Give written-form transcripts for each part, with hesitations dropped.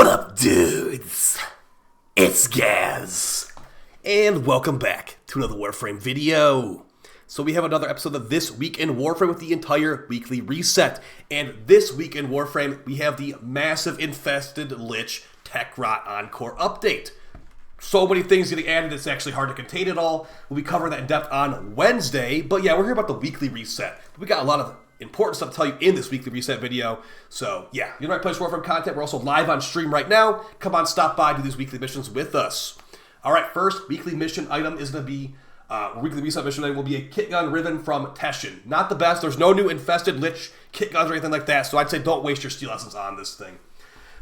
What up, dudes? It's Gaz, and welcome back to another Warframe video. So we have another episode of This Week in Warframe with the entire weekly reset. And this week in Warframe, we have the massive infested Lich Tech Rot Encore update. So many things getting added, it's actually hard to contain it all. We'll be covering that in depth on Wednesday. But yeah, we're here about the weekly reset. We got a lot of important stuff to tell you in this weekly reset video. So yeah, you're in the right place for Warframe content. We're also live on stream right now. Come on, stop by, do these weekly missions with us. All right, first weekly mission item is going to be, weekly reset mission item will be a kit gun Riven from Teshin. Not the best. There's no new infested Lich kit guns or anything like that. So I'd say don't waste your steel essence on this thing.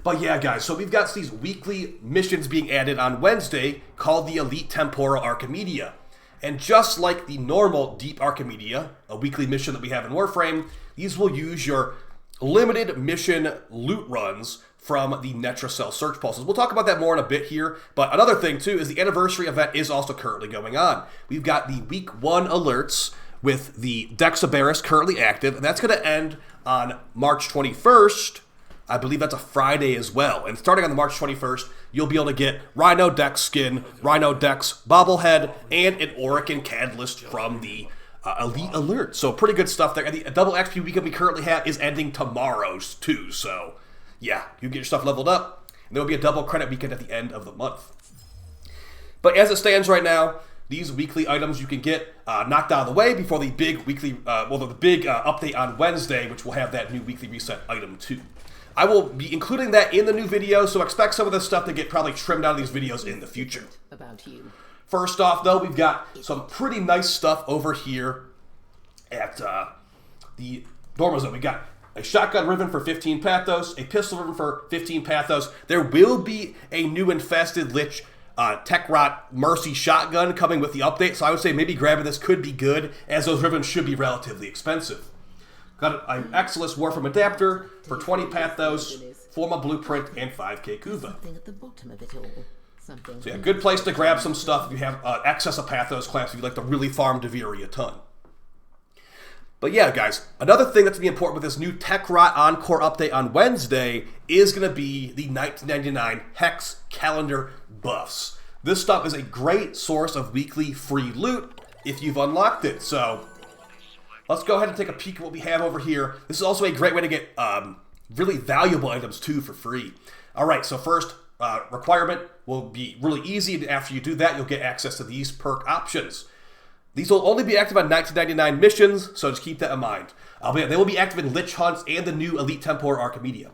But yeah, guys, so we've got these weekly missions being added on Wednesday called the Elite Temporal Archimedea. And just like the normal Deep Archimedea, a weekly mission that we have in Warframe, these will use your limited mission loot runs from the netracells search pulses. We'll talk about that more in a bit here, but another thing too is the anniversary event is also currently going on. We've got the week 1 alerts with the Dexabaris currently active, and that's going to end on March 21st. I believe that's a Friday as well. And starting on the March 21st, you'll be able to get Rhino Dex skin, Rhino Dex bobblehead, and an Archon catalyst from the Elite Alert. So pretty good stuff there. And the double XP weekend we currently have is ending tomorrow too. So yeah, you get your stuff leveled up. And there will be a double credit weekend at the end of the month. But as it stands right now, these weekly items you can get knocked out of the way before the big weekly, the big update on Wednesday, which will have that new weekly reset item too. I will be including that in the new video, so expect some of this stuff to get probably trimmed out of these videos in the future. About you. First off, though, we've got some pretty nice stuff over here at the normal zone. We got a shotgun Riven for 15 pathos, a pistol Riven for 15 pathos. There will be a new infested Lich Tech Rot Mercy shotgun coming with the update, so I would say maybe grabbing this could be good, as those Rivens should be relatively expensive. Got an Exilus Warframe adapter for 20 pathos, Forma Blueprint, and 5k Kuva. At the bottom of it all. So yeah, good place to grab some stuff if you have excess of pathos clamps, if you like to really farm Deviri a ton. But yeah, guys, another thing that's going to be important with this new Tech Rot Encore update on Wednesday is going to be the 1999 Hex Calendar buffs. This stuff is a great source of weekly free loot if you've unlocked it, so let's go ahead and take a peek at what we have over here. This is also a great way to get really valuable items, too, for free. All right, so first requirement will be really easy. And after you do that, you'll get access to these perk options. These will only be active on 1999 missions, so just keep that in mind. They will be active in Lich Hunts and the new Elite Temporal Archimedea.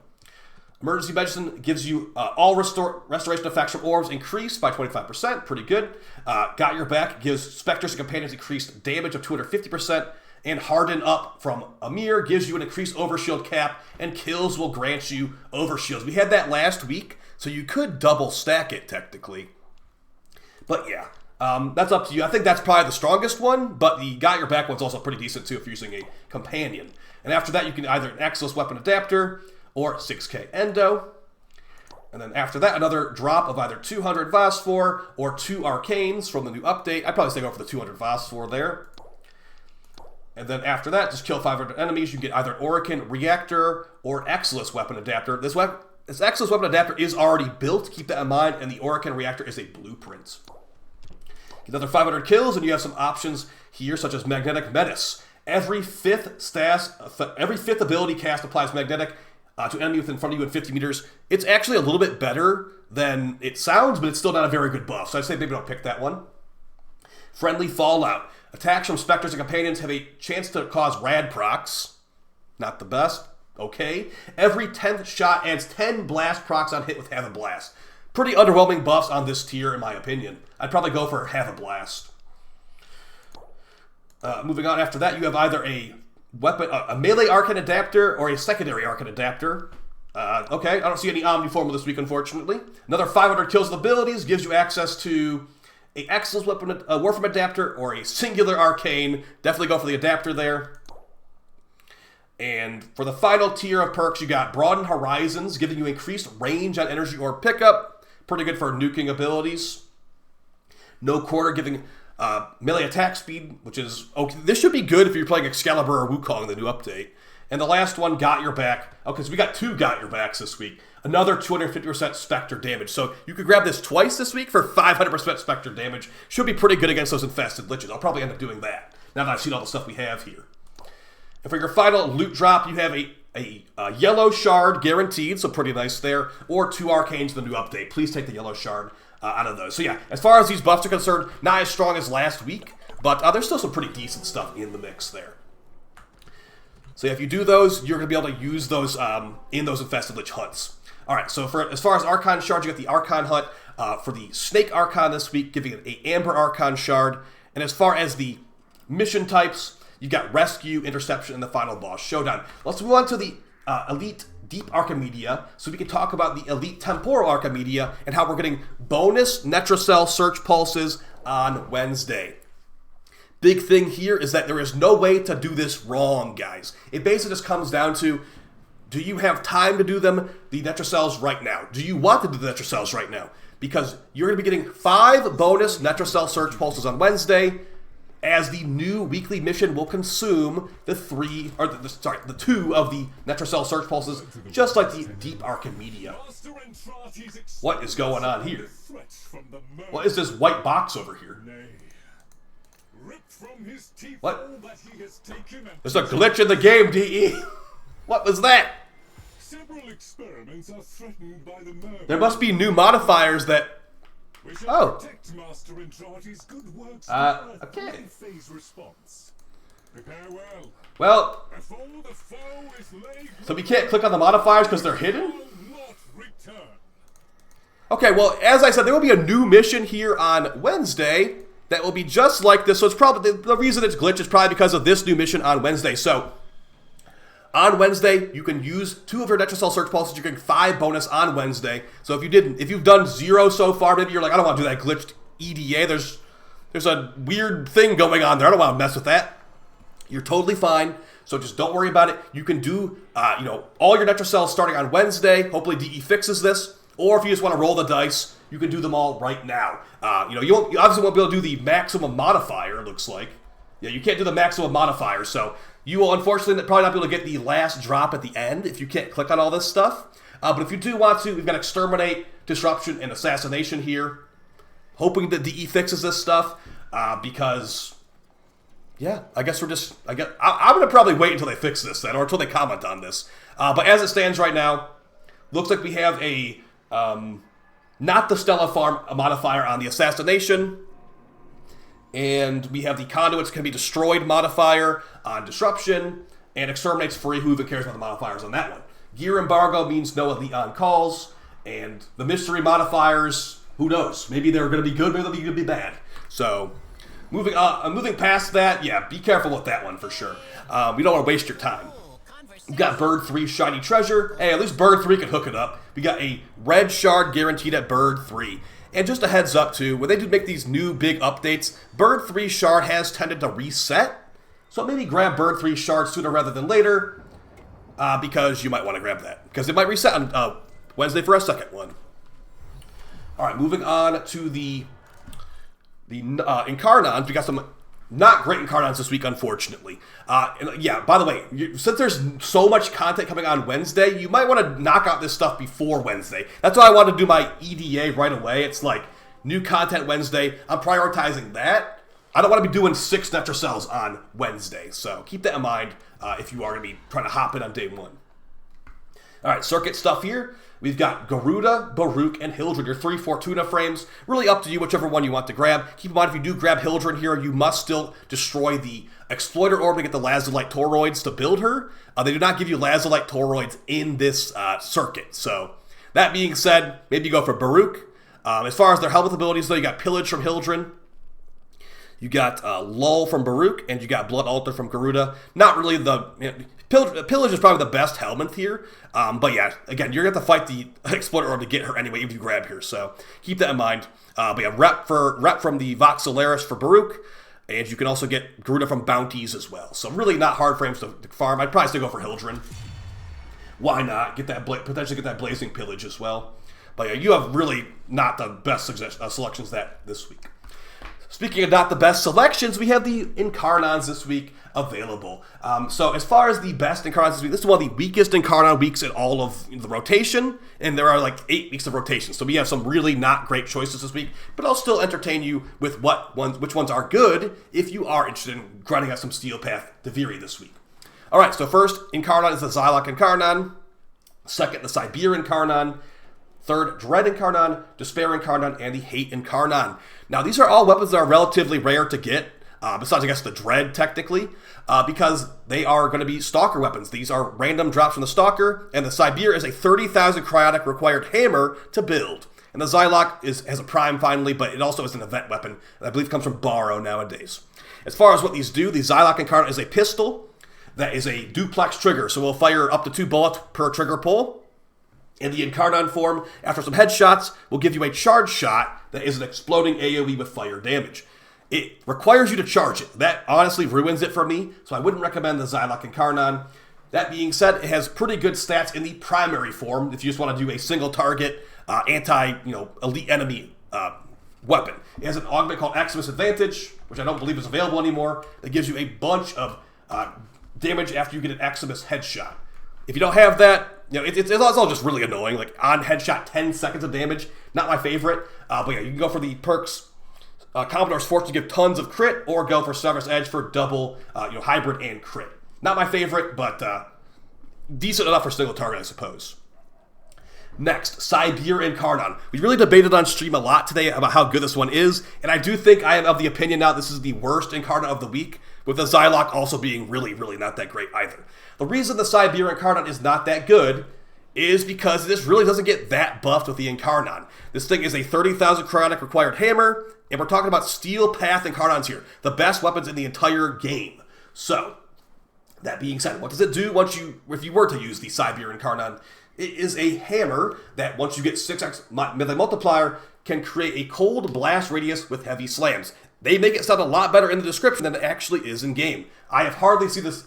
Emergency Medicine gives you all restoration effects from orbs increased by 25%. Pretty good. Got Your Back gives Spectres and Companions increased damage of 250%. And Harden Up from Amir gives you an increased overshield cap, and kills will grant you overshields. We had that last week, so you could double stack it technically. But yeah, that's up to you. I think that's probably the strongest one, but the Got Your Back one's also pretty decent too if you're using a companion. And after that, you can either an Exilus Weapon Adapter or 6k Endo. And then after that, another drop of either 200 Phosphor or 2 Arcanes from the new update. I'd probably say go for the 200 Phosphor there. And then after that, just kill 500 enemies. You get either an Archon Reactor or an Exilus Weapon Adapter. This Exilus Weapon Adapter is already built. Keep that in mind. And the Archon Reactor is a blueprint. Get another 500 kills, and you have some options here, such as Magnetic Menace. Every fifth ability cast applies Magnetic to an enemy within front of you in 50 meters. It's actually a little bit better than it sounds, but it's still not a very good buff. So I'd say maybe don't pick that one. Friendly Fallout. Attacks from Spectres and Companions have a chance to cause rad procs. Not the best. Okay. Every 10th shot adds 10 blast procs on hit with Have a Blast. Pretty underwhelming buffs on this tier, in my opinion. I'd probably go for Have a Blast. Moving on after that, you have either a melee Archon Adapter or a secondary Archon Adapter. Okay, I don't see any Omniform this week, unfortunately. Another 500 kills with abilities gives you access to a Exilus Weapon, a Warframe Adapter, or a singular Arcane. Definitely go for the Adapter there. And for the final tier of perks, you got Broaden Horizons, giving you increased range on energy or pickup. Pretty good for nuking abilities. No Quarter, giving melee attack speed, which is okay. This should be good if you're playing Excalibur or Wukong in the new update. And the last one, Got Your Back. Okay, so we got 2 Got Your Backs this week. Another 250% Spectre damage. So you could grab this twice this week for 500% Spectre damage. Should be pretty good against those infested liches. I'll probably end up doing that, now that I've seen all the stuff we have here. And for your final loot drop, you have a yellow shard guaranteed, so pretty nice there, or 2 arcanes in the new update. Please take the yellow shard out of those. So yeah, as far as these buffs are concerned, not as strong as last week, but there's still some pretty decent stuff in the mix there. So yeah, if you do those, you're going to be able to use those in those infested lich hunts. All right, so as far as Archon shards, you got the Archon hunt for the Snake Archon this week, giving it an Amber Archon shard. And as far as the mission types, you got Rescue, Interception, and the final boss, Showdown. Let's move on to the Elite Deep Archimedea, so we can talk about the Elite Temporal Archimedea and how we're getting bonus netracell search pulses on Wednesday. Big thing here is that there is no way to do this wrong, guys. It basically just comes down to, do you have time to do them, the netracells, right now? Do you want to do the netracels right now? Because you're going to be getting 5 bonus netracell search pulses on Wednesday, as the new weekly mission will consume the 2 of the netracell search pulses, just like the Deep Archimedea. What is going on here? What is this white box over here? What? There's a glitch in the game, DE. What was that? Several experiments are threatened by the murder. There must be new modifiers that... We shall protect Master Entrati's good works okay. phase response. Prepare well. Well, Before the foe is laid, so we can't click on the modifiers because they're hidden? will not return. Okay, well, as I said, there will be a new mission here on Wednesday that will be just like this. So it's probably, the reason it's glitched is probably because of this new mission on Wednesday. So, on Wednesday, you can use 2 of your netracell search pulses. You're getting 5 bonus on Wednesday. So if you've done 0 so far, maybe you're like, I don't want to do that glitched EDA. There's a weird thing going on there. I don't want to mess with that. You're totally fine. So just don't worry about it. You can do, all your netracells starting on Wednesday. Hopefully DE fixes this. Or if you just want to roll the dice, you can do them all right now. You obviously won't be able to do the maximum modifier, it looks like. Yeah, you can't do the maximum modifier, so you will unfortunately probably not be able to get the last drop at the end if you can't click on all this stuff. But if you do want to, we've got Exterminate, Disruption, and Assassination here. Hoping that DE fixes this stuff, because, yeah, I guess I'm going to probably wait until they fix this then, or until they comment on this. But as it stands right now, looks like we have a... not the Stella Farm modifier on the Assassination, and we have the Conduits Can Be Destroyed modifier on Disruption, and Exterminate's free. Who even cares about the modifiers on that one? Gear Embargo means no elite on calls, and the Mystery modifiers, who knows? Maybe they're going to be good, maybe they're going to be bad. So, moving past that, yeah, be careful with that one for sure. We don't want to waste your time. We've got Bird 3 Shiny Treasure. Hey, at least Bird 3 can hook it up. We got a red shard guaranteed at Bird 3. And just a heads up too, when they do make these new big updates, Bird 3 shard has tended to reset. So maybe grab Bird 3 shard sooner rather than later, because you might want to grab that. Because it might reset on Wednesday for a second one. Alright, moving on to the Incarnons. We got some... not great Incarnons this week, unfortunately. Yeah, by the way, since there's so much content coming on Wednesday, you might want to knock out this stuff before Wednesday. That's why I wanted to do my EDA right away. It's like, new content Wednesday. I'm prioritizing that. I don't want to be doing 6 netracells on Wednesday, so keep that in mind if you are going to be trying to hop in on day 1. Alright, circuit stuff here. We've got Garuda, Baruch, and Hildren, your 3 Fortuna frames. Really up to you, whichever one you want to grab. Keep in mind, if you do grab Hildren here, you must still destroy the Exploiter Orb to get the Lazulite Toroids to build her. They do not give you Lazulite Toroids in this circuit. So, that being said, maybe you go for Baruch. As far as their Helminth abilities, though, you got Pillage from Hildren. You got Lull from Baruch, and you got Blood Altar from Garuda. Not really the... Pillage is probably the best Helminth here. But yeah, again, you're going to have to fight the Exploiter Orb to get her anyway if you grab here. So keep that in mind. But yeah, rep from the Voxolaris for Baruch. And you can also get Garuda from Bounties as well. So really not hard frames to farm. I'd probably still go for Hildren. Why not? Potentially get that Blazing Pillage as well. But yeah, you have really not the best selections this week. Speaking of not the best selections, we have the Incarnons this week available. So as far as the best Incarnons this week, this is one of the weakest Incarnon weeks in all of the rotation, and there are like 8 weeks of rotation. So we have some really not great choices this week, but I'll still entertain you with which ones are good if you are interested in grinding out some Steel Path Deviri this week. All right, so first Incarnon is the Xylock Incarnon. Second, the Sibir Incarnon. Third, Dread Incarnon, Despair Incarnon, and the Hate Incarnon. Now, these are all weapons that are relatively rare to get, besides, I guess, the Dread, technically, because they are going to be Stalker weapons. These are random drops from the Stalker, and the Sibir is a 30,000 cryotic required hammer to build. And the Xylock has a Prime, finally, but it also is an event weapon, and I believe it comes from Borrow nowadays. As far as what these do, the Xylock Incarnon is a pistol that is a duplex trigger, so we'll fire up to 2 bullets per trigger pull. In the Incarnon form, after some headshots, will give you a charge shot that is an exploding AoE with fire damage. It requires you to charge it. That honestly ruins it for me, so I wouldn't recommend the Xylock Incarnon. That being said, it has pretty good stats in the primary form if you just want to do a single target, elite enemy weapon. It has an augment called Maximus Advantage, which I don't believe is available anymore, that gives you a bunch of damage after you get an Maximus headshot. If you don't have that, it's all just really annoying. Like, on headshot, 10 seconds of damage. Not my favorite. But yeah, you can go for the perks. Commodore's Force to give tons of crit, or go for Severus Edge for double, hybrid and crit. Not my favorite, but decent enough for single target, I suppose. Next, Sibir Incarnon. We really debated on stream a lot today about how good this one is, and I do think I am of the opinion now this is the worst Incarnon of the week, with the Xylock also being really, really not that great either. The reason the Sibir Incarnon is not that good is because this really doesn't get that buffed with the Incarnon. This thing is a 30,000 cryotic required hammer, and we're talking about Steel Path Incarnons here, the best weapons in the entire game. So, that being said, what does it do if you were to use the Sibir Incarnon? It is a hammer that, once you get 6x melee multiplier, can create a cold blast radius with heavy slams. They make it sound a lot better in the description than it actually is in game. I have hardly seen this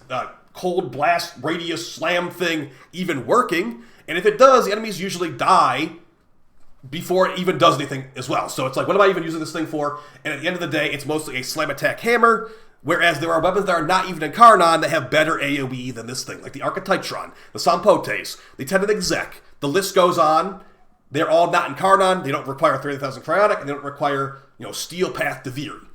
cold blast radius slam thing even working, and if it does, the enemies usually die before it even does anything as well. So it's like, what am I even using this thing for? And at the end of the day, it's mostly a slam attack hammer, whereas there are weapons that are not even Incarnon that have better AoE than this thing, like the Archititron, the Sampotes, the Tenant Exec. The list goes on. They're all not Incarnon. They don't require 30,000 cryotic, and they don't require, Steel Path Deviri.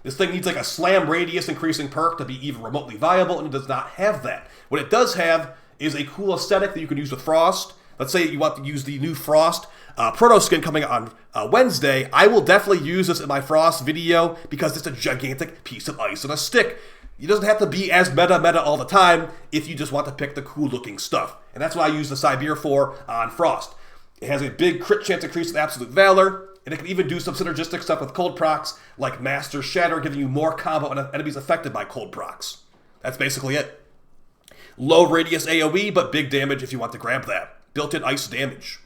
This thing needs like a slam radius increasing perk to be even remotely viable, and it does not have that. What it does have is a cool aesthetic that you can use with Frost. Let's say you want to use the new Frost Proto Skin coming on Wednesday. I will definitely use this in my Frost video because it's a gigantic piece of ice on a stick. It doesn't have to be as meta all the time if you just want to pick the cool looking stuff. And that's what I use the Sibir for on Frost. It has a big crit chance increase with Absolute Valor, and it can even do some synergistic stuff with cold procs, like Master Shatter, giving you more combo on enemies affected by cold procs. That's basically it. Low radius AoE, but big damage if you want to grab that. Built-in ice damage.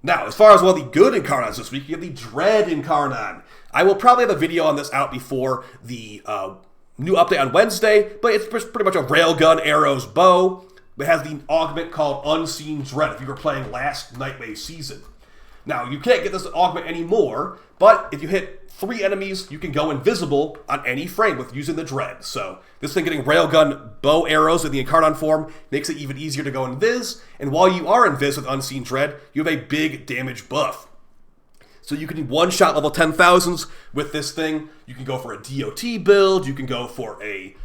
Now, as far as one of the good Incarnons this week, you have the Dread Incarnon. I will probably have a video on this out before the new update on Wednesday, but it's pretty much a railgun arrows bow. It has the augment called Unseen Dread if you were playing last Nightwave season. Now, you can't get this augment anymore, but if you hit 3 enemies, you can go invisible on any frame with using the Dread. So, this thing getting railgun bow arrows in the Incarnon form makes it even easier to go invis, and while you are invis with Unseen Dread, you have a big damage buff. So you can one-shot level 10,000s with this thing. You can go for a DOT build, you can go for a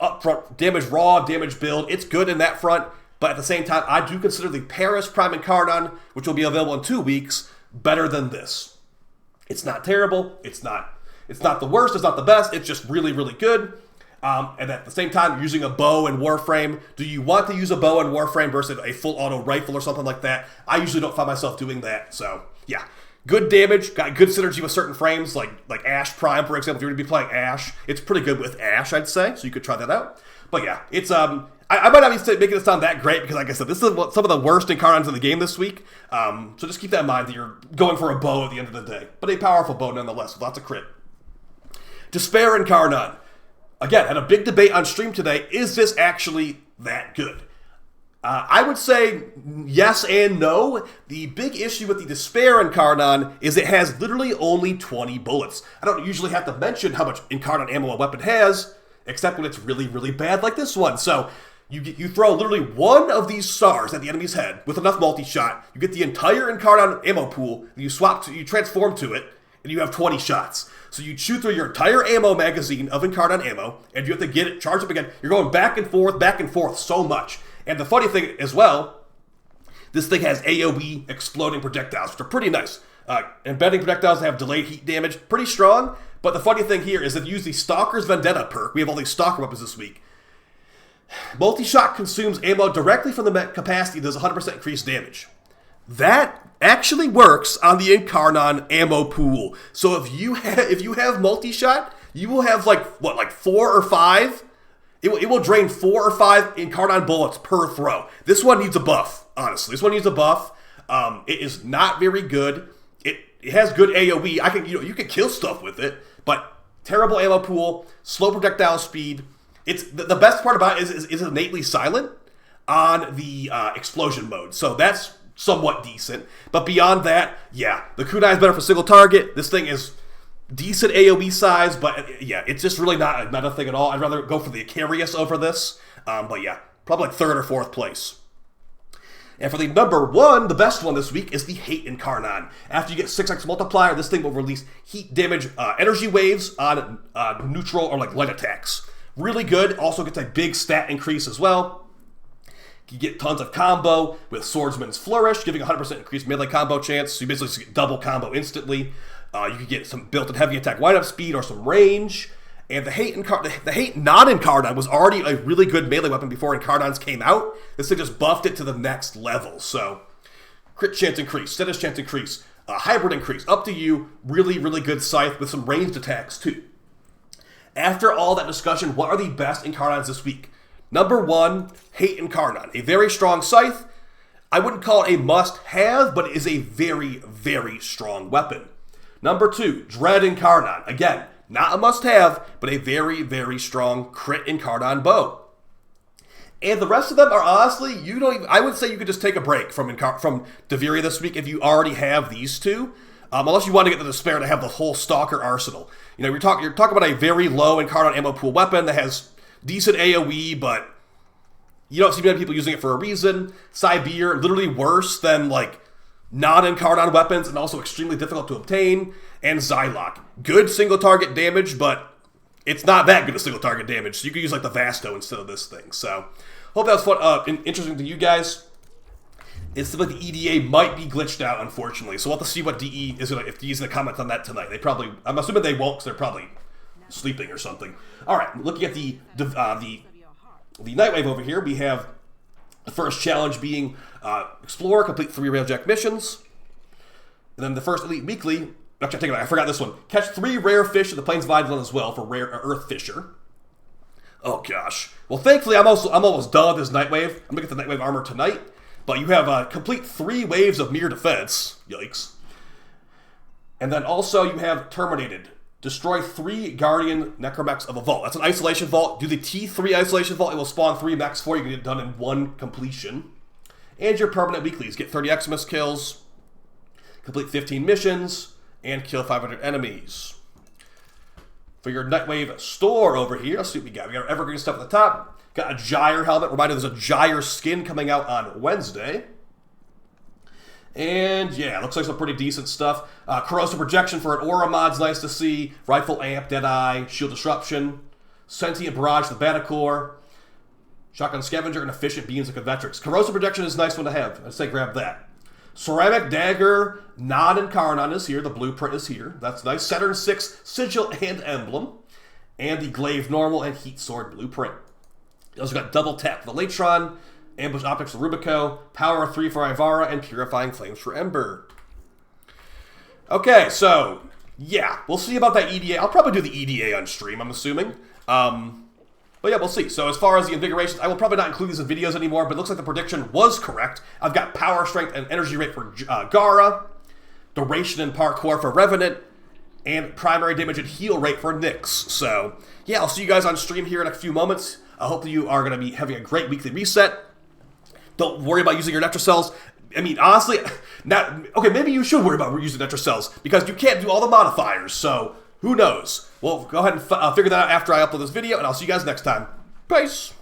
upfront damage raw damage build. It's good in that front, but at the same time, I do consider the Paris Prime Incarnon, which will be available in 2 weeks, better than this. It's not terrible. It's not the worst. It's not the best. It's just really, really good. And at the same time, you're using a bow and Warframe. Do you want to use a bow and Warframe versus a full auto rifle or something like that? I usually don't find myself doing that. So, yeah. Good damage. Got good synergy with certain frames, like Ash Prime, for example. If you're going to be playing Ash, it's pretty good with Ash, I'd say. So you could try that out. But yeah, it's I might not be making it sound that great because, like I said, this is some of the worst Incarnons in the game this week. So just keep that in mind that you're going for a bow at the end of the day. But a powerful bow nonetheless, with lots of crit. Despair Incarnon. Again, had a big debate on stream today. Is this actually that good? I would say yes and no. The big issue with the Despair Incarnon is it has literally only 20 bullets. I don't usually have to mention how much Incarnon ammo a weapon has, except when it's really, really bad like this one. So you throw literally one of these stars at the enemy's head with enough multi-shot, you get the entire Incarnon ammo pool, you transform to it, and you have 20 shots. So you shoot through your entire ammo magazine of Incarnon ammo, and you have to get it charged up again. You're going back and forth so much. And the funny thing as well, this thing has AoE exploding projectiles, which are pretty nice. Embedding projectiles have delayed heat damage, pretty strong. But the funny thing here is that you use the Stalker's Vendetta perk. We have all these Stalker weapons this week. Multi-shot consumes ammo directly from the mech capacity, does 100% increased damage. That actually works on the Incarnon ammo pool. So if you have multi-shot, you will have like 4 or 5. It will drain 4 or 5 Incarnon bullets per throw. This one needs a buff, honestly. This one needs a buff. It is not very good. It has good AoE. You can kill stuff with it, but terrible ammo pool, slow projectile speed. It's the best part about it is innately silent on the explosion mode. So that's somewhat decent. But beyond that, yeah, the kunai is better for single target. This thing is decent AoE size, but yeah, it's just really not a thing at all. I'd rather go for the Icarius over this. But yeah, probably like 3rd or 4th place. And for the number 1, the best one this week is the Hate Incarnon. After you get 6x multiplier, this thing will release heat damage energy waves on neutral or like light attacks. Really good. Also gets a big stat increase as well. You get tons of combo with Swordsman's Flourish, giving 100% increased melee combo chance. So you basically get double combo instantly. You can get some built-in heavy attack wind-up speed or some range. And the Hate non-Incarnon was already a really good melee weapon before Incarnons came out. This thing just buffed it to the next level. So, crit chance increase, status chance increase, hybrid increase, up to you. Really, really good scythe with some ranged attacks too. After all that discussion, what are the best Incarnons this week? Number 1, Hate Incarnon. A very strong scythe. I wouldn't call it a must-have, but it is a very, very strong weapon. Number 2, Dread Incarnon. Again, not a must-have, but a very, very strong crit Incarnon bow. And the rest of them are honestly, I would say you could just take a break from Deviria this week if you already have these two. Unless you want to get the Despair to have the whole Stalker arsenal. You're talking about a very low Incarnon ammo pool weapon that has decent AoE, but you don't see many people using it for a reason. Sibir, literally worse than like non-Incarnon weapons and also extremely difficult to obtain. And Zylok. Good single target damage, but it's not that good a single target damage. So you could use like the Vasto instead of this thing. So hope that was fun, interesting to you guys. It seems like the EDA might be glitched out, unfortunately. So we'll have to see what DE is if DE is going to comment on that tonight. I'm assuming they won't because they're probably sleeping or something. All right, looking at the Nightwave over here, we have the first challenge being Explore, complete 3 Railjack missions. And then the first Elite Weekly, actually, I take it back, I forgot this one. Catch 3 rare fish in the Plains of Eidolon as well for rare Earth Fisher. Oh gosh. Well, thankfully, I'm almost done with this Nightwave. I'm going to get the Nightwave armor tonight. But you have complete 3 waves of mere defense. Yikes. And then also you have Terminated. Destroy 3 Guardian Necromechs of a vault. That's an isolation vault. Do the T3 isolation vault. It will spawn 3 mechs for you. You can get it done in 1 completion. And your permanent weeklies. Get 30 Xmas kills. Complete 15 missions. And kill 500 enemies. For your Nightwave store over here, let's see what we got. We got our evergreen stuff at the top. Got a Gyre helmet. Reminder, there's a Gyre skin coming out on Wednesday. And yeah, looks like some pretty decent stuff. Corrosive Projection for an Aura mod's nice to see. Rifle Amp, Deadeye, Shield Disruption. Sentient Barrage, the Batacore. Shotgun Scavenger, and Efficient Beams of Convetrix. Corrosive Projection is a nice one to have. I'd say grab that. Ceramic Dagger, non-Incarnon is here. The blueprint is here. That's nice. Saturn 6 Sigil and Emblem. And the Glaive Normal and Heat Sword blueprint. You also got Double Tap for the Latron, Ambush Optics for Rubico, Power 3 for Ivara, and Purifying Flames for Ember. Okay, so, yeah, we'll see about that EDA. I'll probably do the EDA on stream, I'm assuming. But yeah, we'll see. So as far as the invigorations, I will probably not include these in videos anymore, but it looks like the prediction was correct. I've got Power, Strength, and Energy Rate for Gara, Duration and Parkour for Revenant, and Primary Damage and Heal Rate for Nyx. So, yeah, I'll see you guys on stream here in a few moments. I hope that you are going to be having a great weekly reset. don't worry about using your netracells. I mean, honestly, okay, maybe you should worry about using netracells because you can't do all the modifiers, so who knows? Well, go ahead and figure that out after I upload this video, and I'll see you guys next time. Peace!